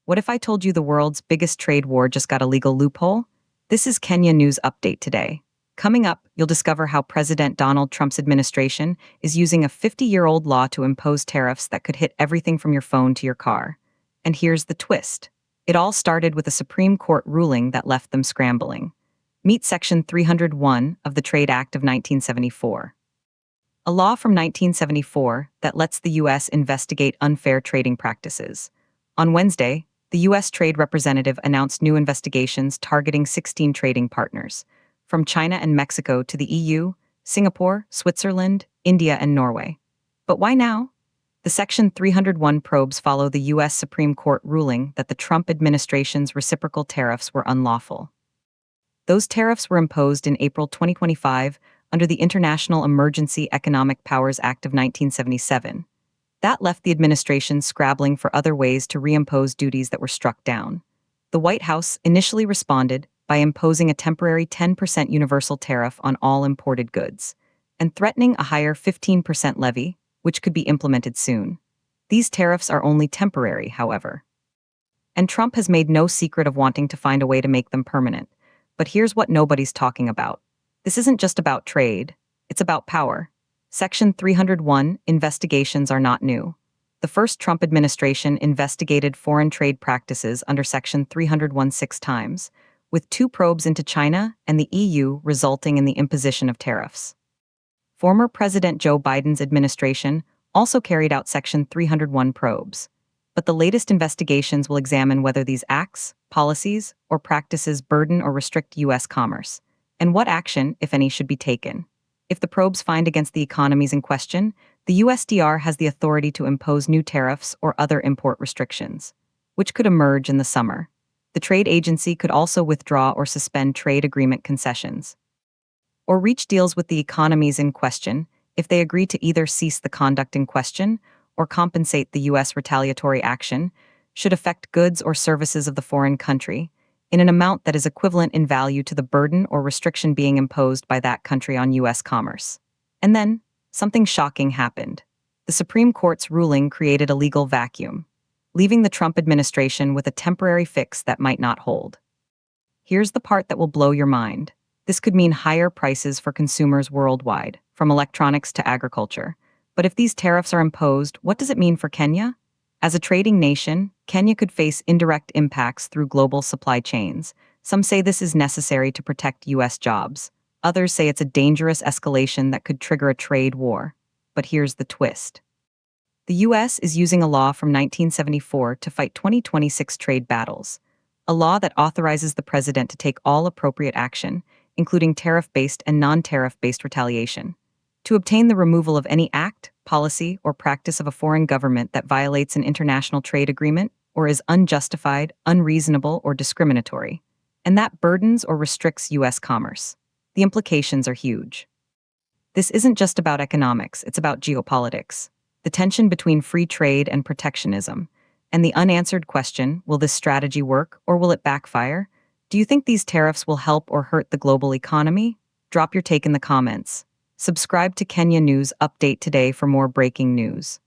What if I told you the world's biggest trade war just got a legal loophole? This is Kenya News Update today. Coming up, you'll discover how President Donald Trump's administration is using a 50-year-old law to impose tariffs that could hit everything from your phone to your car. And here's the twist. It all started with a Supreme Court ruling that left them scrambling. Meet Section 301 of the Trade Act of 1974. A law from 1974 that lets the U.S. investigate unfair trading practices. On Wednesday, the U.S. Trade Representative announced new investigations targeting 16 trading partners, from China and Mexico to the EU, Singapore, Switzerland, India, and Norway. But why now? The Section 301 probes follow the U.S. Supreme Court ruling that the Trump administration's reciprocal tariffs were unlawful. Those tariffs were imposed in April 2025 under the International Emergency Economic Powers Act of 1977. That left the administration scrambling for other ways to reimpose duties that were struck down. The White House initially responded by imposing a temporary 10% universal tariff on all imported goods, and threatening a higher 15% levy, which could be implemented soon. These tariffs are only temporary, however. And Trump has made no secret of wanting to find a way to make them permanent. But here's what nobody's talking about. This isn't just about trade, it's about power. Section 301 investigations are not new. The first Trump administration investigated foreign trade practices under Section 301 6 times, with 2 probes into China and the EU resulting in the imposition of tariffs. Former President Joe Biden's administration also carried out Section 301 probes, but the latest investigations will examine whether these acts, policies, or practices burden or restrict U.S. commerce, and what action, if any, should be taken. If the probes find against the economies in question, the USTR has the authority to impose new tariffs or other import restrictions, which could emerge in the summer. The trade agency could also withdraw or suspend trade agreement concessions, or reach deals with the economies in question if they agree to either cease the conduct in question or compensate the U.S. retaliatory action should affect goods or services of the foreign country in an amount that is equivalent in value to the burden or restriction being imposed by that country on U.S. commerce. And then, something shocking happened. The Supreme Court's ruling created a legal vacuum, leaving the Trump administration with a temporary fix that might not hold. Here's the part that will blow your mind. This could mean higher prices for consumers worldwide, from electronics to agriculture. But if these tariffs are imposed, what does it mean for Kenya? As a trading nation, Kenya could face indirect impacts through global supply chains. Some say this is necessary to protect U.S. jobs. Others say it's a dangerous escalation that could trigger a trade war. But here's the twist. The U.S. is using a law from 1974 to fight 2026 trade battles, a law that authorizes the president to take all appropriate action, including tariff-based and non-tariff-based retaliation, to obtain the removal of any act, policy, or practice of a foreign government that violates an international trade agreement or is unjustified, unreasonable, or discriminatory, and that burdens or restricts U.S. commerce. The implications are huge. This isn't just about economics, it's about geopolitics, the tension between free trade and protectionism, and the unanswered question, will this strategy work or will it backfire? Do you think these tariffs will help or hurt the global economy? Drop your take in the comments. Subscribe to Kenya News Update today for more breaking news.